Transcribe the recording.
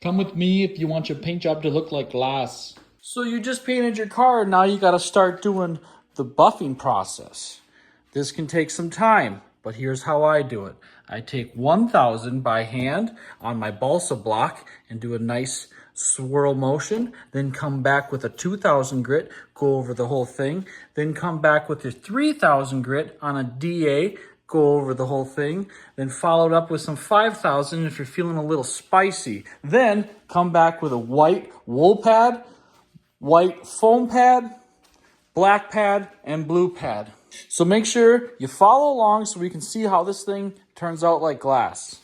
Come with me if you want your paint job to look like glass. So you just painted your car, now you gotta start doing the buffing process. This can take some time, but here's how I do it. I take 1000 by hand on my balsa block and do a nice swirl motion, then come back with a 2000 grit, go over the whole thing, then come back with your 3000 grit on a DA, go over the whole thing, then followed up with some 5000 if you're feeling a little spicy. Then come back with a white wool pad, white foam pad, black pad, and blue pad. So make sure you follow along so we can see how this thing turns out like glass.